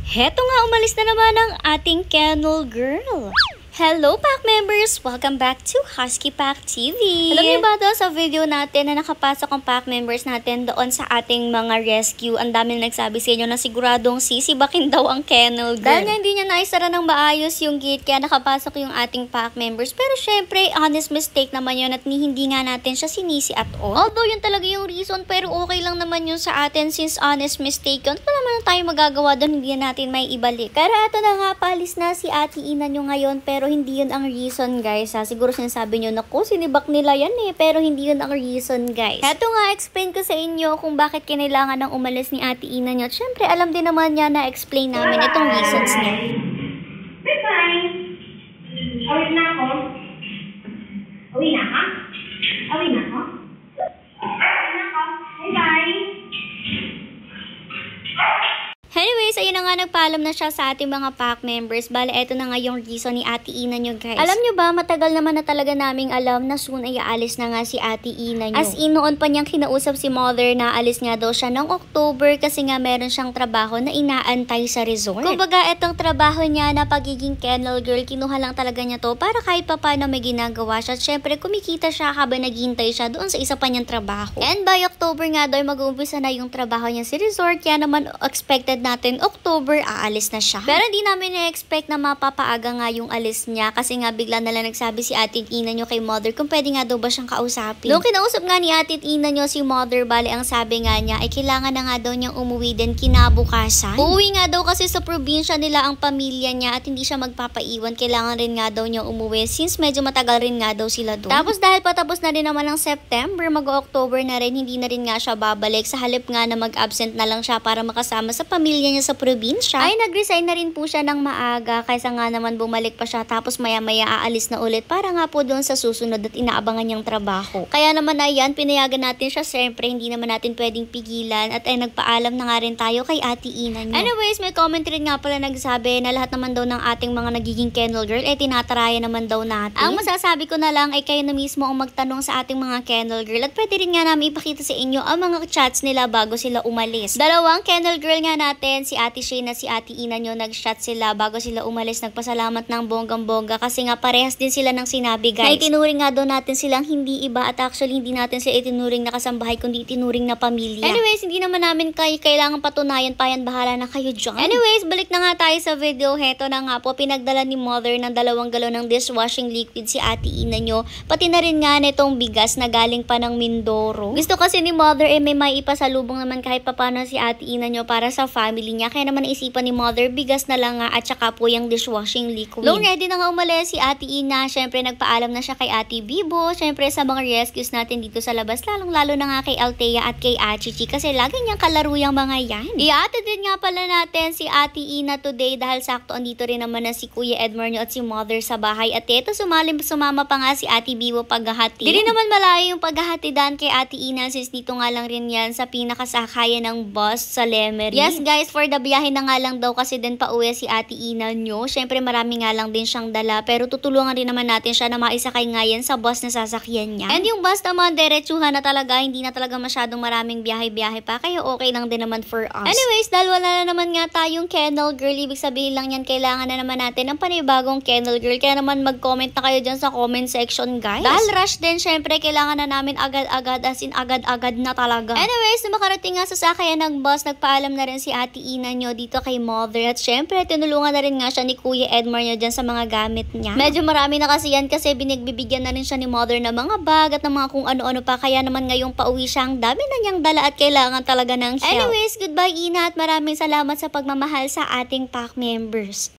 Heto nga, umalis na naman ang ating kennel girl. Hello Pack members! Welcome back to Husky Pack TV! Alam niyo ba doon sa video natin na nakapasok ang Pack members natin doon sa ating mga rescue, ang dami na nagsabi sa inyo na siguradong sisibakin daw ang kennel girl. Dahil nga hindi niya naisara ng maayos yung gate kaya nakapasok yung ating Pack members. Pero syempre, honest mistake naman yun at hindi nga natin siya sinisi at all. Although yun talaga yung reason, pero okay lang naman yun sa atin since honest mistake yun. Wala naman tayo magagawa doon, hindi natin may ibalik. Pero eto na nga, palis na si Ate Ina nyo ngayon pero hindi yun ang reason guys ha. Siguro sinasabi nyo, naku, sinibak nila yan pero hindi yun ang reason guys. Heto nga, explain ko sa inyo kung bakit kinailangan ng umalis ni Ate Ina nyo. At syempre, alam din naman niya na explain namin itong reasons niya. Bye-bye. Awit na ako. Awit na ka? Awit na ako? Awit na ako. Bye-bye. Anyways, ayun na nga, nagpaalam na siya sa ating mga pack members. Bale, eto na nga yung reason ni Ate Ina nyo, guys. Alam nyo ba, matagal naman na talaga naming alam na soon ay aalis na nga si Ate Ina nyo. As in, noon pa niyang kinausap si mother na alis nga daw siya ng October kasi nga meron siyang trabaho na inaantay sa resort. Kumbaga, etong trabaho niya na pagiging kennel girl, kinuha lang talaga niya to para kahit pa paano may ginagawa siya. At syempre, kumikita siya habang naghihintay siya doon sa isa pa niyang trabaho. And by October nga daw, mag-uumpisa na yung trabaho niya sa resort. Kaya naman, expected natin October aalis na siya. Pero hindi namin na-expect na mapapaaga nga yung alis niya kasi nga bigla na lang nagsabi si Ate Ina nyo kay mother kung pwede nga daw ba siyang kausapin. Noong kinausap nga ni Ate Ina nyo si mother, bale ang sabi nga niya ay kailangan na nga daw niyang umuwi din kinabukasan. Uuwi nga daw kasi sa probinsya nila ang pamilya niya at hindi siya magpapaiwan. Kailangan rin nga daw niyang umuwi since medyo matagal rin nga daw sila doon. Tapos dahil patapos na rin naman ng September, mag-October na rin, hindi na rin nga siya babalik. Sa halip nga na mag-absent na lang siya para makasama sa pamilya niya sa probinsya, ay nag-resign na rin po siya ng maaga kaysa nga naman bumalik pa siya tapos maya-maya aalis na ulit para nga po doon sa susunod at inaabangan niyang trabaho. Kaya naman ayan, pinayagan natin siya, syempre hindi naman natin pwedeng pigilan at ay nagpaalam na nga rin tayo kay Ate Ina niyo. Anyways, may comment rin nga pala nagsabi na lahat naman daw ng ating mga nagiging kennel girl ay tinataraya naman daw natin. Ang masasabi ko na lang ay kayo na mismo ang magtanong sa ating mga kennel girl at pwede rin nga namin ipakita sa inyo ang mga chats nila bago sila umalis. Dalawang kennel girl nga natin, si Ate Shane at si Ate Ina nyo, nag-shot sila bago sila umalis, nagpasalamat ng bonggang-bongga kasi nga parehas din sila ng sinabi guys. Na itinuring nga daw natin silang hindi iba at actually hindi natin sila itinuring na kasambahay kundi itinuring na pamilya. Anyways, hindi naman namin kailangan patunayan pa yan, bahala na kayo dyan. Anyways, balik na nga tayo sa video. Heto na nga po, pinagdala ni mother ng 2 galon ng dishwashing liquid si Ate Ina nyo, pati na rin nga nitong bigas na galing pa ng Mindoro. Gusto kasi ni mother may maipasalubong naman kahit papano si Ate Ina nyo para sa family niya, kaya naman isipan ni mother, bigas na lang nga at saka po yung dishwashing liquid. Nung ready na nga umalis si Ate Ina, syempre nagpaalam na siya kay Ate Bibo, syempre sa mga rescues natin dito sa labas, lalong-lalo na nga kay Althea at kay Achichi kasi lagi niyang kalaro yung mga yan. Iatid din nga pala natin si Ate Ina today dahil sakto andito rin naman na si Kuya Edmar nyo at si mother sa bahay at ito sumama pa nga si Ate Bibo paghahati. Di rin naman malayo yung paghahatidan kay Ate Ina since dito nga lang rin yan sa pinakasakayan ng bus sa Lemery. Yes guys, for the biyahe na nga lang daw kasi din pauwi si Ate Ina nyo. Syempre marami nga lang din siyang dala pero tutulungan rin naman natin siya na maisakay nga yan sa bus na sasakyan niya. And yung bus naman diretsuhan na talaga, hindi na talaga masyadong maraming biyahe-biyahe pa kaya okay lang din naman for us. Anyways, dahil wala na naman nga tayong kennel girl, ibig sabihin lang yan kailangan na naman natin ng panibagong kennel girl, kaya naman mag-comment na kayo dyan sa comment section guys. Dahil rush din, syempre kailangan na namin agad-agad, as in agad-agad na talaga. Anyways, nung makarating nga sa sakayan ng bus, nagpaalam na rin si Ate Ina nyo dito kay mother at syempre tinulungan na rin nga siya ni Kuya Edmar nyo dyan sa mga gamit niya. Medyo marami na kasi yan kasi binigbibigyan na rin siya ni mother ng mga bag at ng mga kung ano-ano pa, kaya naman ngayong pauwi siya, ang dami na niyang dala at kailangan talaga ng help. Anyways, goodbye Ina at maraming salamat sa pagmamahal sa ating pack members.